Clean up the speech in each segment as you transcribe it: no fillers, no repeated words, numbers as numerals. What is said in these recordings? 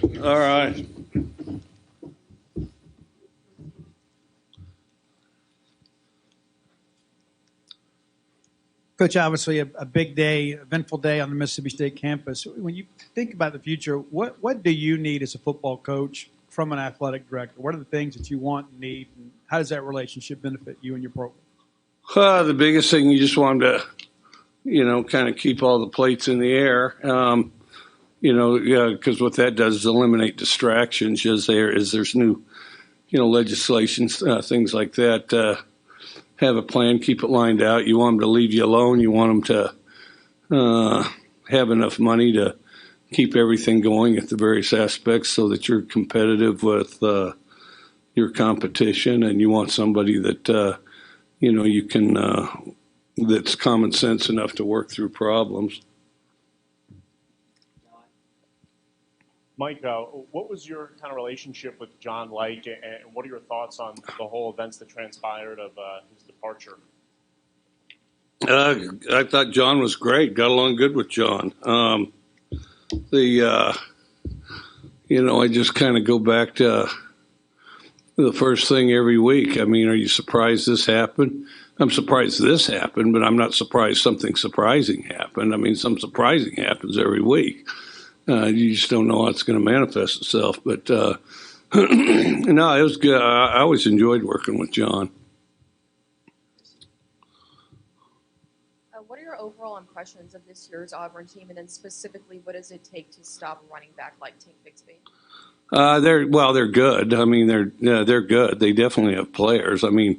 All right. Coach, obviously a big day, eventful day on the Mississippi State campus. When you think about the future, what do you need as a football coach from an athletic director? What are the things that you want and need, and how does that relationship benefit you and your program? The biggest thing, you just want to, kind of keep all the plates in the air. Because what that does is eliminate distractions as there's new, legislation, things like that. Have a plan, keep it lined out. You want them to leave you alone. You want them to have enough money to keep everything going at the various aspects so that you're competitive with your competition, and you want somebody that, you can, that's common sense enough to work through problems. Mike, what was your kind of relationship with John like, and what are your thoughts on the whole events that transpired of his departure? I thought John was great. Got along good with John. I just kind of go back to the first thing every week. I mean, are you surprised this happened? I'm surprised this happened, but I'm not surprised something surprising happened. I mean, some surprising happens every week. You just don't know how it's going to manifest itself. But no, it was good. I always enjoyed working with John. What are your overall impressions of this year's Auburn team, and then specifically, what does it take to stop a running back like Tank Bixby? They're good. I mean, they're good. They definitely have players. I mean,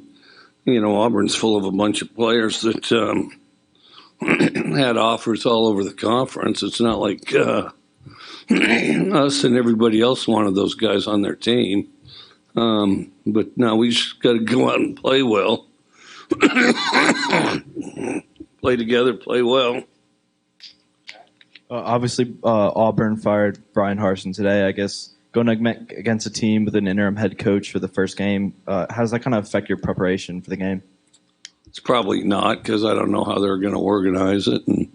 Auburn's full of a bunch of players that had offers all over the conference. It's not like us and everybody else wanted those guys on their team. But no, we just got to go out and play well. Play together, play well. Obviously, Auburn fired Brian Harsin today. I guess going against a team with an interim head coach for the first game, how does that kind of affect your preparation for the game? It's probably not, because I don't know how they're going to organize it. And,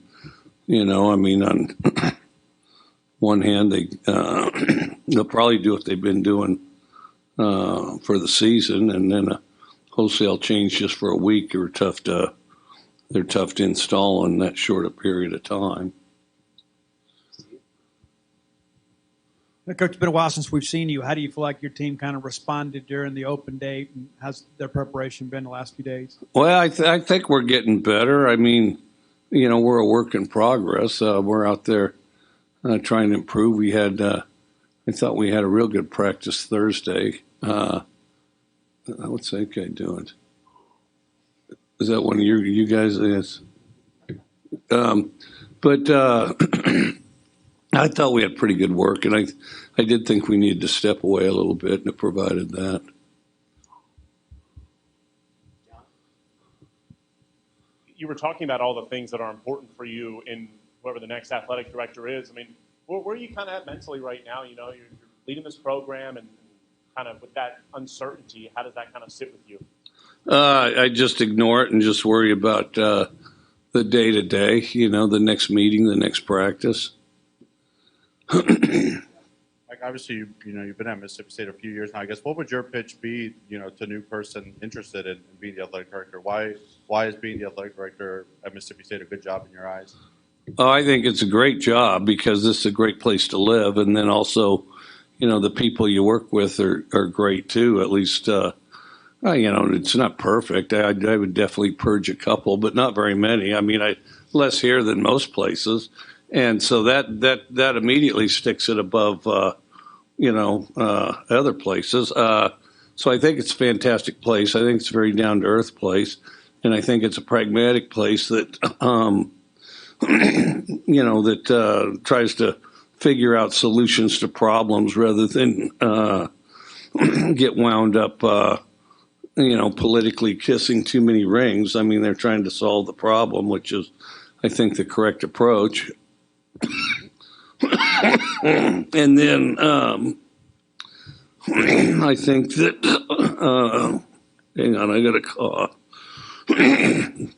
on one hand, they'll probably do what they've been doing for the season, and then a wholesale change just for a week they're tough to install in that short a period of time. Coach, it's been a while since we've seen you. How do you feel like your team kind of responded during the open day, and how's their preparation been the last few days? Well, I think we're getting better. I mean, we're a work in progress. We're out there trying to improve. I thought we had a real good practice Thursday. What's that guy doing? Is that one of you guys? Yes. But I thought we had pretty good work, and I did think we needed to step away a little bit, and it provided that. You were talking about all the things that are important for you in whoever the next athletic director is. I mean, where are you kind of at mentally right now? You're leading this program, and kind of with that uncertainty, how does that kind of sit with you? I just ignore it and just worry about the day-to-day, the next meeting, the next practice. Like, obviously, you've been at Mississippi State a few years now. I guess what would your pitch be, to a new person interested in being the athletic director? Why is being the athletic director at Mississippi State a good job in your eyes? Oh, I think it's a great job because this is a great place to live, and then also, the people you work with are great too. At least, it's not perfect. I would definitely purge a couple, but not very many. I mean, less here than most places. And so that immediately sticks it above, other places. So I think it's a fantastic place. I think it's a very down-to-earth place. And I think it's a pragmatic place that, tries to figure out solutions to problems rather than get wound up, politically kissing too many rings. I mean, they're trying to solve the problem, which is, I think, the correct approach. And then I think that hang on, I got a cough. And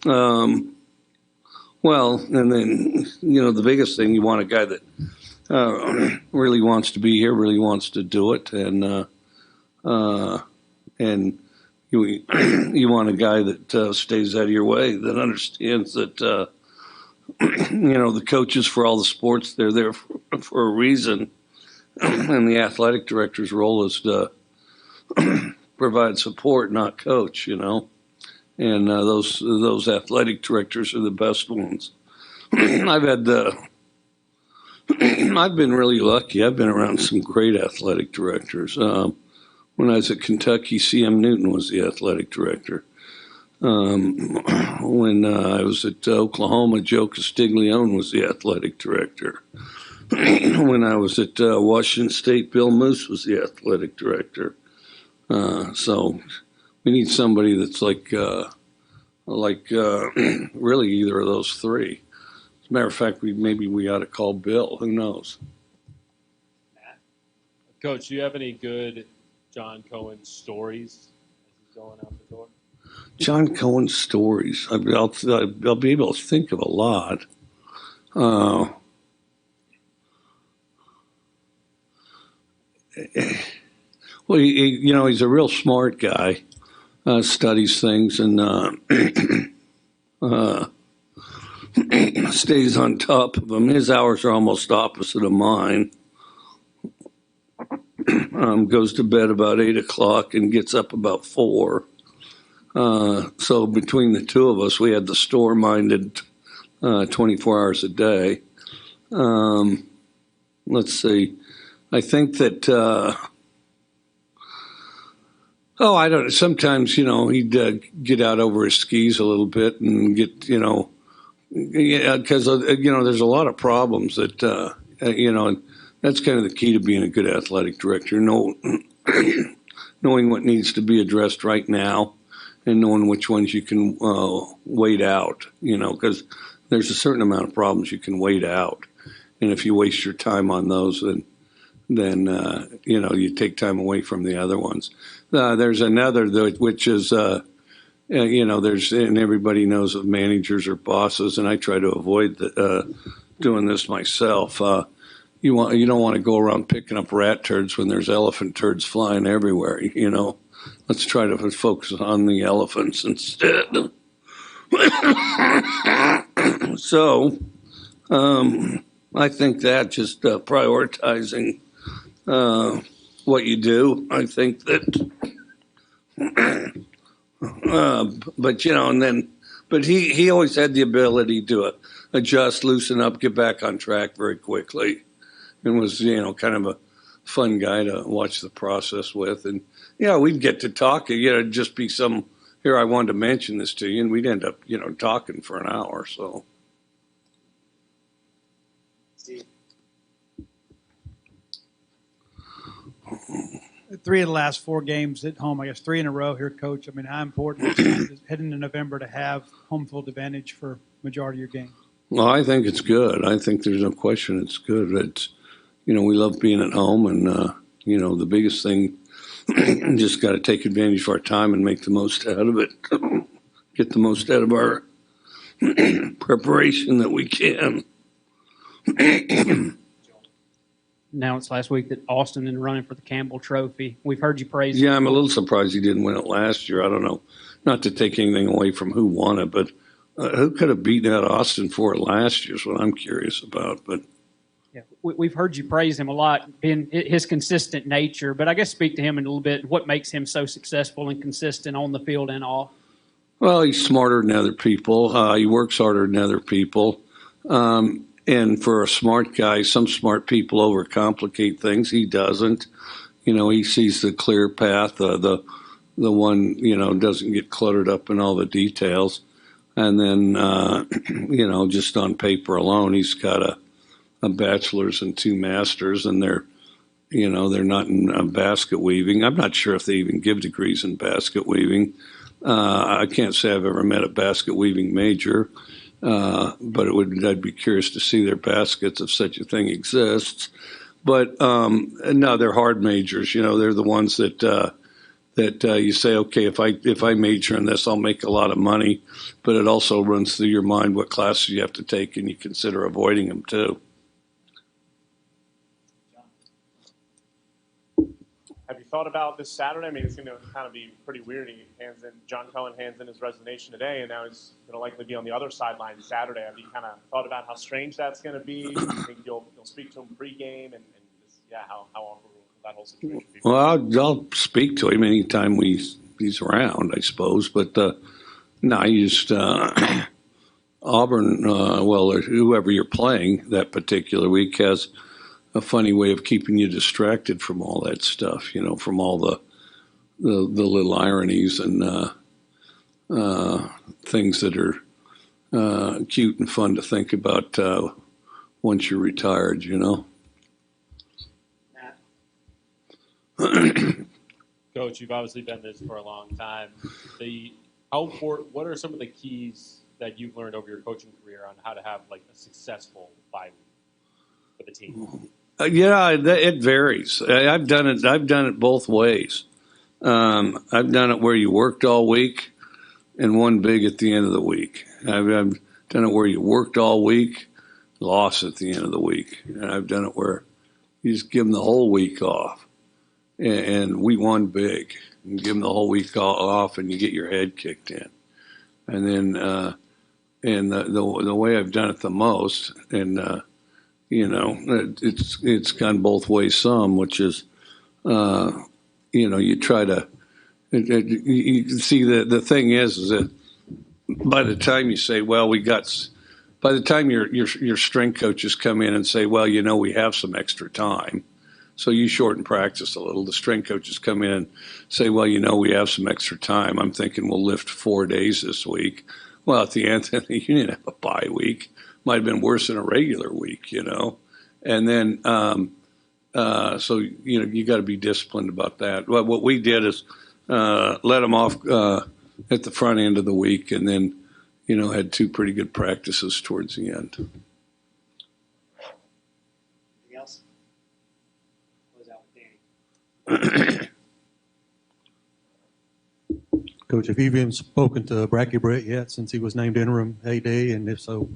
then the biggest thing, you want a guy that really wants to be here, really wants to do it, and you want a guy that stays out of your way, that understands that the coaches for all the sports, they're there for a reason, and the athletic director's role is to provide support, not coach. And those athletic directors are the best ones. I've been really lucky. I've been around some great athletic directors. When I was at Kentucky, C.M. Newton was the athletic director. When I was at Oklahoma, Joe Castiglione was the athletic director. When I was at Washington State, Bill Moose was the athletic director. So we need somebody that's like really either of those three. As a matter of fact, maybe we ought to call Bill. Who knows? Coach, do you have any good John Cohen stories as he's going out the door? John Cohen stories. I'll be able to think of a lot. Well, he's a real smart guy. Studies things and stays on top of them. His hours are almost opposite of mine. Goes to bed about 8 o'clock and gets up about 4. So between the two of us, we had the store minded 24 hours a day. Let's see. I think that, I don't know. Sometimes, he'd get out over his skis a little bit and get, because, there's a lot of problems that, and that's kind of the key to being a good athletic director, knowing what needs to be addressed right now and knowing which ones you can wait out, because there's a certain amount of problems you can wait out. And if you waste your time on those, then you take time away from the other ones. There's another, which is, and everybody knows of managers or bosses, and I try to avoid doing this myself. You don't want to go around picking up rat turds when there's elephant turds flying everywhere. Let's try to focus on the elephants instead. So, I think that just prioritizing what you do. I think that, but he always had the ability to adjust, loosen up, get back on track very quickly, and was kind of a fun guy to watch the process with. And we'd get to talk. Just be some here. I wanted to mention this to you, and we'd end up talking for an hour. So. Steve. 3 of the last 4 games at home, I guess 3 in a row here, Coach. I mean, how important is it heading into November to have home field advantage for majority of your game? Well, I think it's good. I think there's no question it's good. It's, we love being at home, and, the biggest thing, just got to take advantage of our time and make the most out of it. Get the most out of our preparation that we can. Announced last week that Austin is running for the Campbell Trophy. We've heard you praise Yeah, I'm a little surprised he didn't win it last year. I don't know. Not to take anything away from who won it, but who could have beaten out Austin for it last year is what I'm curious about. But Yeah, we've heard you praise him a lot, being his consistent nature. But I guess speak to him in a little bit. What makes him so successful and consistent on the field and off? Well, he's smarter than other people. He works harder than other people. And for a smart guy, some smart people overcomplicate things. He doesn't. He sees the clear path. The one doesn't get cluttered up in all the details. And then just on paper alone, he's got a bachelor's and 2 masters, and they're not in basket weaving. I'm not sure if they even give degrees in basket weaving. I can't say I've ever met a basket weaving major. But I'd be curious to see their baskets if such a thing exists. But no, they're hard majors. They're the ones that you say, okay, if I major in this, I'll make a lot of money. But it also runs through your mind what classes you have to take, and you consider avoiding them too. thought about this Saturday? I mean, it's going to kind of be pretty weird. John Cohen hands in his resignation today, and now he's going to likely be on the other sideline Saturday. Have you kind of thought about how strange that's going to be? I think you'll speak to him pregame, and just, how awkward will that whole situation be? Well, I'll speak to him anytime he's around, I suppose. But no, you just Auburn, or whoever you're playing that particular week has a funny way of keeping you distracted from all that stuff, from all the little ironies and things that are cute and fun to think about once you're retired, Coach, you've obviously been this for a long time. What are some of the keys that you've learned over your coaching career on how to have a successful bye week for the team? It varies. I've done it both ways. I've done it where you worked all week and won big at the end of the week. I've done it where you worked all week, lost at the end of the week. And I've done it where you just give them the whole week off, and we won big. You give them the whole week off, and you get your head kicked in. And then, the way I've done it the most, and it's gone both ways some, which is, you try to, you can see the thing is that by the time you say, by the time your strength coaches come in and say, we have some extra time, so you shorten practice a little. The strength coaches come in and say, we have some extra time. I'm thinking we'll lift 4 days this week. Well, at the end, you didn't have a bye week. Might have been worse than a regular week, And then, so, you got to be disciplined about that. Well, what we did is let them off at the front end of the week, and then, had 2 pretty good practices towards the end. Anything else? Close out with Danny. Coach, have you even spoken to Bracky Brett yet since he was named interim AD? And if so,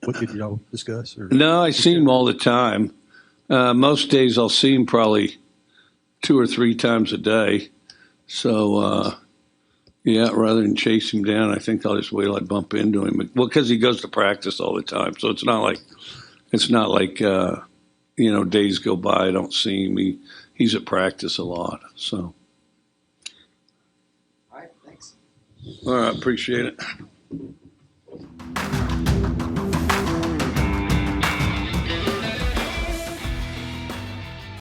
what did y'all discuss? No, I see him all the time. Most days I'll see him probably 2 or 3 times a day. So, rather than chase him down, I think I'll just wait till I bump into him. Well, because he goes to practice all the time. So it's not like days go by, I don't see him. He's at practice a lot. So. All right, thanks. All right, appreciate it.